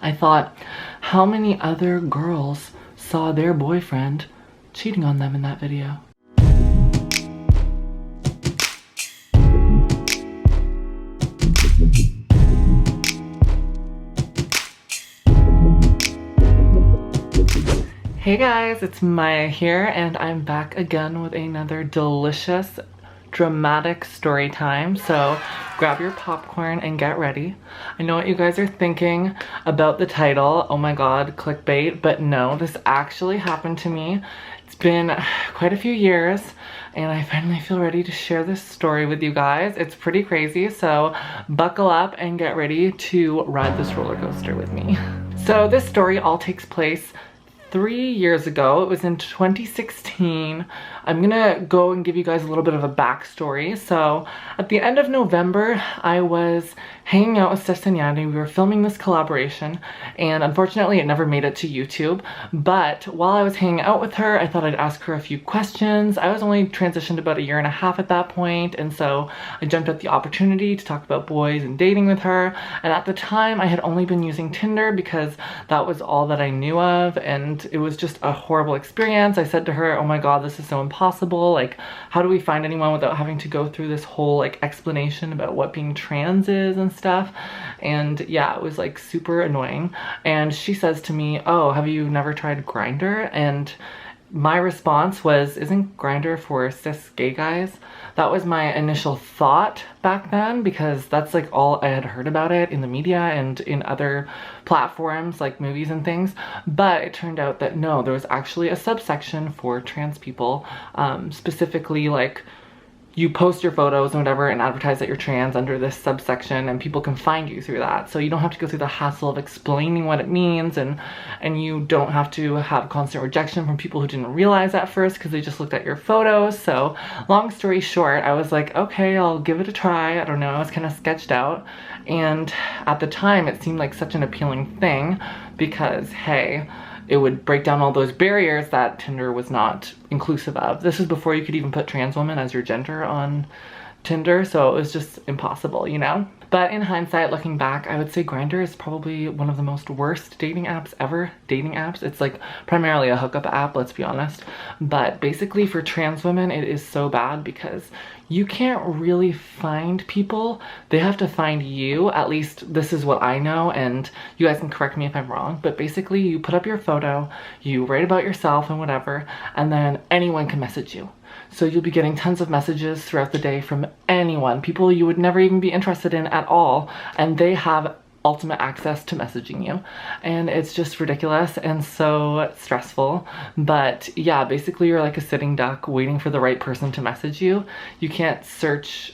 I thought, how many other girls saw their boyfriend cheating on them in that video? Hey guys, it's Maya here, and I'm back again with another delicious, dramatic story time. So grab your popcorn and get ready. I know what you guys are thinking about the title. Oh my god, clickbait. But no, this actually happened to me. It's been quite a few years, and I finally feel ready to share this story with you guys. It's pretty crazy, so buckle up and get ready to ride this roller coaster with me. So this story all takes place 3 years ago. It was in 2016. I'm gonna go and give you guys a little bit of a backstory. So at the end of November, I was hanging out with Steph Sanyani. We were filming this collaboration, and unfortunately it never made it to YouTube. But while I was hanging out with her, I thought I'd ask her a few questions. I was only transitioned about 1.5 years at that point, and so I jumped at the opportunity to talk about boys and dating with her. And at the time, I had only been using Tinder because that was all that I knew of, and it was just a horrible experience. I said to her, oh my god, this is so impossible. Like, how do we find anyone without having to go through this whole like explanation about what being trans is and stuff? And yeah, it was like super annoying. And she says to me, oh, have you never tried Grindr? And my response was, isn't Grindr for cis gay guys? That was my initial thought back then, because that's like all I had heard about it in the media and in other platforms like movies and things. But it turned out that no, there was actually a subsection for trans people, specifically like you post your photos and whatever and advertise that you're trans under this subsection, and people can find you through that. So you don't have to go through the hassle of explaining what it means, and you don't have to have constant rejection from people who didn't realize at first because they just looked at your photos. So long story short, I was like, okay, I'll give it a try. I don't know, I was kind of sketched out. And at the time it seemed like such an appealing thing because, hey, it would break down all those barriers that Tinder was not inclusive of. This is before you could even put trans woman as your gender on Tinder, so it was just impossible, you know? But in hindsight, looking back, I would say Grindr is probably one of the most worst dating apps ever. Dating apps. It's like primarily a hookup app, let's be honest. But basically for trans women, it is so bad because you can't really find people. They have to find you. At least this is what I know, and you guys can correct me if I'm wrong. But basically you put up your photo, you write about yourself and whatever, and then anyone can message you. So you'll be getting tons of messages throughout the day from anyone, people you would never even be interested in at all, and they have ultimate access to messaging you. And it's just ridiculous and so stressful. But yeah, basically you're like a sitting duck waiting for the right person to message you. You can't search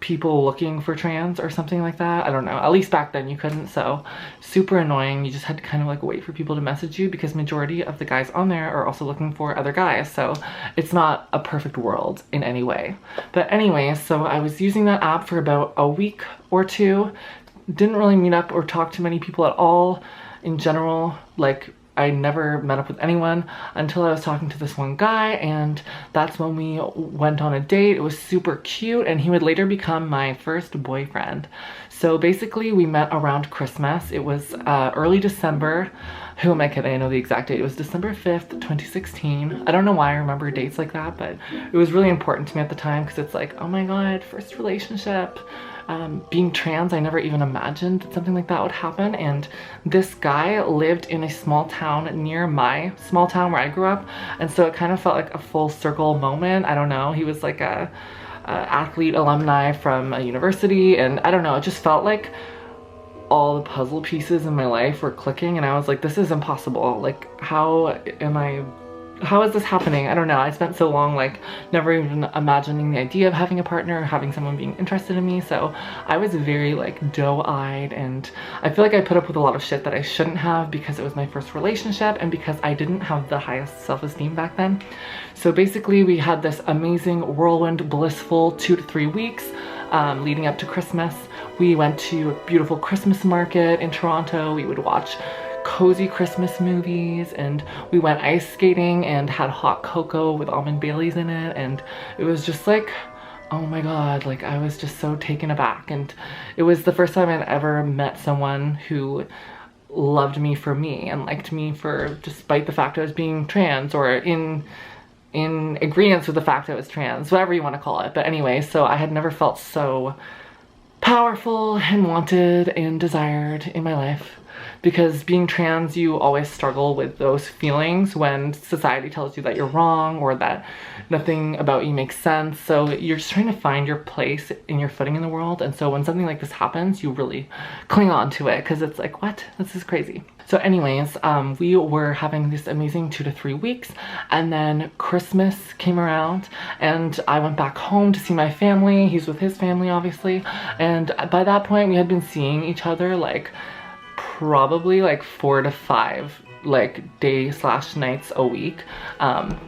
people looking for trans or something like that. I don't know. At least back then you couldn't, so super annoying. You just had to kind of like wait for people to message you because majority of the guys on there are also looking for other guys, so it's not a perfect world in any way. But anyway, so I was using that app for about a week or two. Didn't really meet up or talk to many people at all in general. Like, I never met up with anyone until I was talking to this one guy, and that's when we went on a date. It was super cute, and he would later become my first boyfriend. So basically we met around Christmas. It was early December. Who am I kidding? I know the exact date. It was December 5th, 2016. I don't know why I remember dates like that, but it was really important to me at the time because it's like, oh my god, first relationship. Being trans, I never even imagined that something like that would happen. And this guy lived in a small town near my small town where I grew up, and so it kind of felt like a full circle moment. I don't know, he was like a athlete alumni from a university, and I don't know, it just felt like all the puzzle pieces in my life were clicking, and I was like, this is impossible. Like, how is this happening? I don't know. I spent so long like never even imagining the idea of having a partner or having someone being interested in me. So I was very like doe-eyed, and I feel like I put up with a lot of shit that I shouldn't have because it was my first relationship and because I didn't have the highest self-esteem back then. So basically we had this amazing whirlwind blissful 2 to 3 weeks leading up to Christmas. We went to a beautiful Christmas market in Toronto. We would watch cozy Christmas movies, and we went ice skating and had hot cocoa with almond Baileys in it, and it was just like, oh my god, like I was just so taken aback. And it was the first time I'd ever met someone who loved me for me and liked me for, despite the fact I was being trans, or in agreement with the fact I was trans, whatever you want to call it. But anyway, so I had never felt so powerful and wanted and desired in my life. Because being trans, you always struggle with those feelings when society tells you that you're wrong or that nothing about you makes sense. So you're just trying to find your place in your footing in the world. And so when something like this happens, you really cling on to it because it's like, what? This is crazy. So anyways, we were having this amazing 2 to 3 weeks, and then Christmas came around and I went back home to see my family. He's with his family, obviously. And by that point, we had been seeing each other like probably like 4 to 5 like day/nights a week.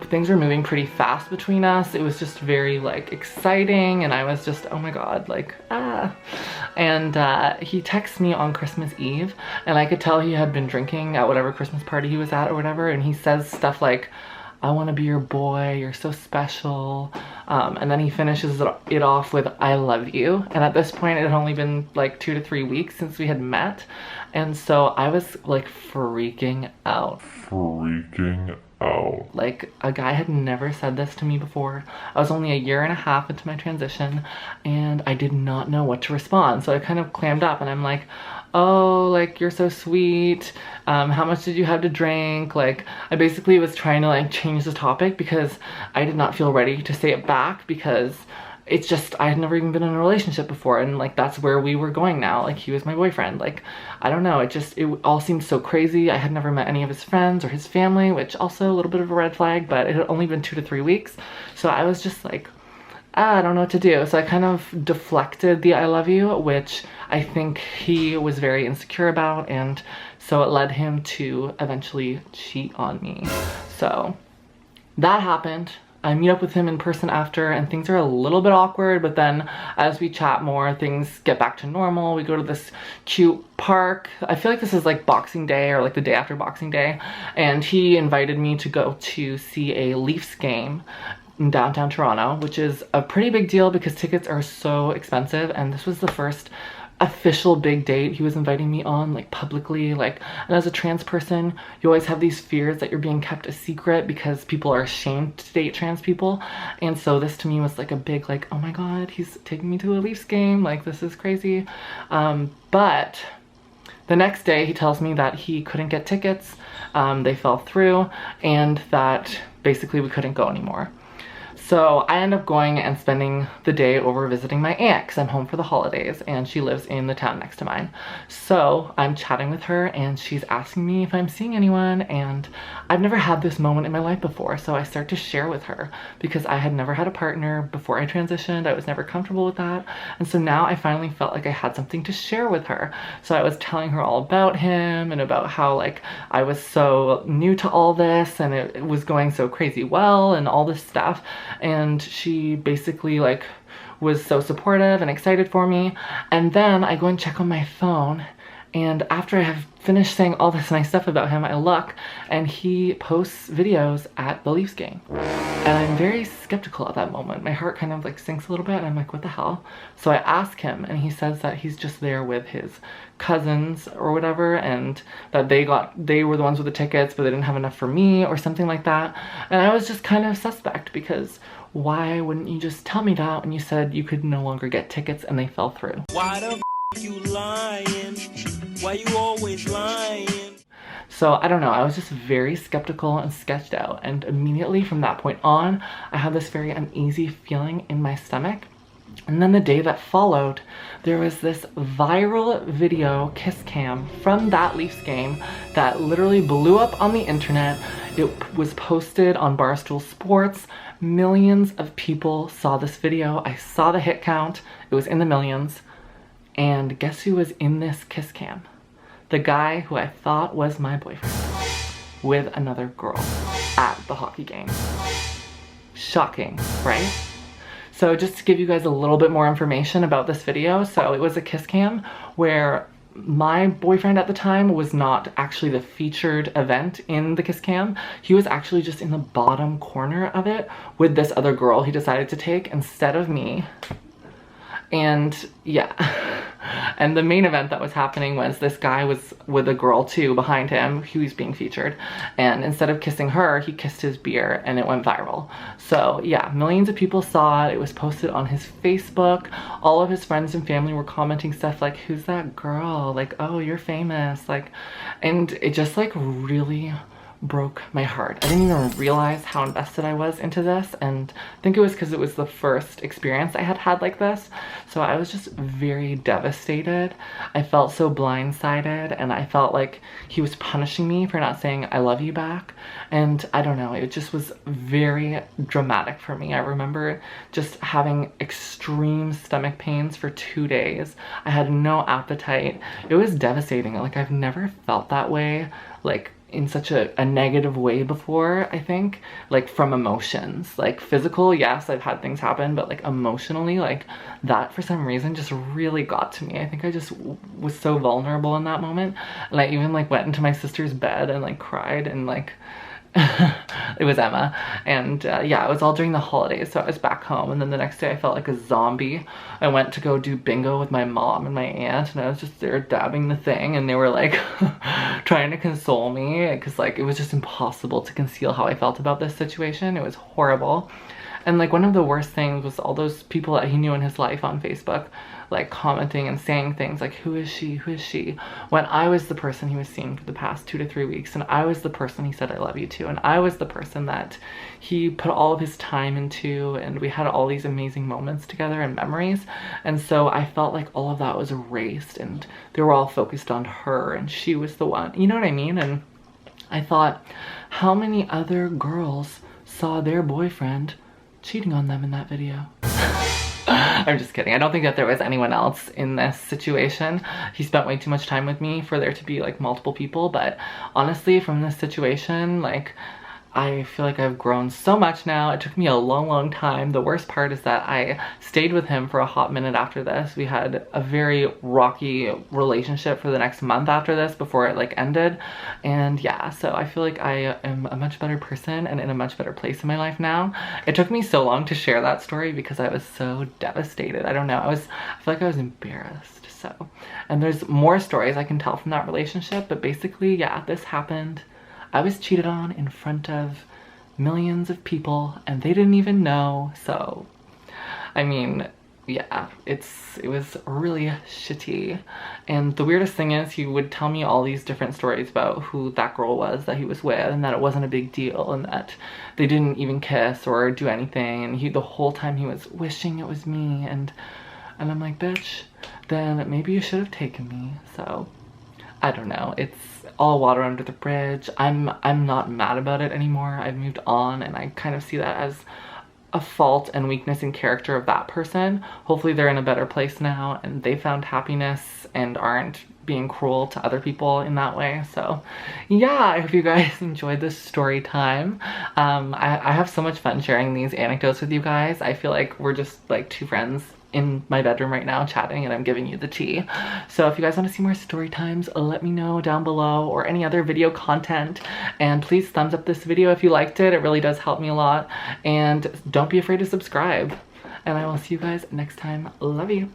Things were moving pretty fast between us. It was just very like exciting, and I was just, oh my god, like and he texted me on Christmas Eve, and I could tell he had been drinking at whatever Christmas party he was at or whatever, and he says stuff like, I want to be your boy, you're so special. And then he finishes it off with, I love you. And at this point, it had only been like 2 to 3 weeks since we had met. And so I was like freaking out. Like, a guy had never said this to me before. I was only 1.5 years into my transition, and I did not know what to respond. So I kind of clammed up, and I'm like, oh, like, you're so sweet. How much did you have to drink? Like, I basically was trying to like change the topic because I did not feel ready to say it back, because it's just, I had never even been in a relationship before, and like that's where we were going now. Like, he was my boyfriend. Like, I don't know, it all seemed so crazy. I had never met any of his friends or his family, which also a little bit of a red flag, but it had only been 2 to 3 weeks. So I was just like, I don't know what to do. So I kind of deflected the I love you, which I think he was very insecure about, and so it led him to eventually cheat on me. So that happened. I meet up with him in person after, and things are a little bit awkward, but then as we chat more, things get back to normal. We go to this cute park. I feel like this is like Boxing Day or like the day after Boxing Day, and he invited me to go to see a Leafs game in downtown Toronto, which is a pretty big deal because tickets are so expensive, and this was the first official big date he was inviting me on, like publicly. Like, and as a trans person, you always have these fears that you're being kept a secret because people are ashamed to date trans people. And so this to me was like a big like, oh my god, he's taking me to a Leafs game, like this is crazy. But the next day he tells me that he couldn't get tickets, they fell through, and that basically we couldn't go anymore. So I end up going and spending the day over visiting my aunt because I'm home for the holidays, and she lives in the town next to mine. So I'm chatting with her, and she's asking me if I'm seeing anyone, and I've never had this moment in my life before. So I start to share with her because I had never had a partner before I transitioned. I was never comfortable with that. And so now I finally felt like I had something to share with her. So I was telling her all about him and about how like I was so new to all this, and it was going so crazy well and all this stuff. And she basically like was so supportive and excited for me. And then I go and check on my phone, and after I have finished saying all this nice stuff about him, I look and he posts videos at the Leafs game. And I'm very skeptical at that moment. My heart kind of like sinks a little bit, and I'm like, what the hell? So I ask him, and he says that he's just there with his cousins or whatever, and that they were the ones with the tickets, but they didn't have enough for me or something like that. And I was just kind of suspect, because why wouldn't you just tell me that when you said you could no longer get tickets and they fell through? Why the you lying? Why you always lying? So I don't know, I was just very skeptical and sketched out, and immediately from that point on, I had this very uneasy feeling in my stomach. And then the day that followed, there was this viral video kiss cam from that Leafs game that literally blew up on the internet. It was posted on Barstool Sports. Millions of people saw this video. I saw the hit count. It was in the millions. And guess who was in this kiss cam? The guy who I thought was my boyfriend with another girl at the hockey game. Shocking, right? So just to give you guys a little bit more information about this video, so it was a kiss cam where my boyfriend at the time was not actually the featured event in the kiss cam. He was actually just in the bottom corner of it with this other girl he decided to take instead of me. And yeah, And the main event that was happening was this guy was with a girl too behind him who was being featured. And instead of kissing her, he kissed his beer and it went viral. So yeah, millions of people saw it. It was posted on his Facebook. All of his friends and family were commenting stuff like, who's that girl? Like, oh, you're famous. Like, and it just like really broke my heart. I didn't even realize how invested I was into this, and I think it was because it was the first experience I had had like this, so I was just very devastated. I felt so blindsided, and I felt like he was punishing me for not saying I love you back, and I don't know, it just was very dramatic for me. I remember just having extreme stomach pains for 2 days. I had no appetite. It was devastating. Like, I've never felt that way, like in such a negative way before, I think, like from emotions. Like physical, yes, I've had things happen, but like emotionally, like that for some reason just really got to me. I think I just was so vulnerable in that moment, and I even like went into my sister's bed and like cried, and like it was Emma, and yeah, it was all during the holidays, so I was back home, and then the next day I felt like a zombie. I went to go do bingo with my mom and my aunt, and I was just there dabbing the thing, and they were like trying to console me, because like it was just impossible to conceal how I felt about this situation. It was horrible. And like one of the worst things was all those people that he knew in his life on Facebook, like commenting and saying things like, who is she, who is she, when I was the person he was seeing for the past 2 to 3 weeks, and I was the person he said I love you to, and I was the person that he put all of his time into, and we had all these amazing moments together and memories. And so I felt like all of that was erased, and they were all focused on her, and she was the one, you know what I mean? And I thought, how many other girls saw their boyfriend cheating on them in that video? I'm just kidding. I don't think that there was anyone else in this situation. He spent way too much time with me for there to be like multiple people, but honestly, from this situation, like, I feel like I've grown so much now. It took me a long time. The worst part is that I stayed with him for a hot minute after this. We had a very rocky relationship for the next month after this before it like ended. And yeah, so I feel like I am a much better person and in a much better place in my life now. It took me so long to share that story because I was so devastated. I don't know. I feel like I was embarrassed. So, and there's more stories I can tell from that relationship, but basically, yeah, this happened. I was cheated on in front of millions of people, and they didn't even know. So, I mean, yeah, it was really shitty. And the weirdest thing is, he would tell me all these different stories about who that girl was that he was with, and that it wasn't a big deal, and that they didn't even kiss or do anything, and the whole time he was wishing it was me, and I'm like, bitch, then maybe you should have taken me. So, I don't know, it's all water under the bridge. I'm not mad about it anymore. I've moved on, and I kind of see that as a fault and weakness in character of that person. Hopefully they're in a better place now, and they found happiness and aren't being cruel to other people in that way. So yeah, I hope you guys enjoyed this story time. I have so much fun sharing these anecdotes with you guys. I feel like we're just like two friends in my bedroom right now chatting, and I'm giving you the tea. So if you guys want to see more story times, let me know down below, or any other video content, and please thumbs up this video if you liked it. It really does help me a lot, and don't be afraid to subscribe, and I will see you guys next time. Love you.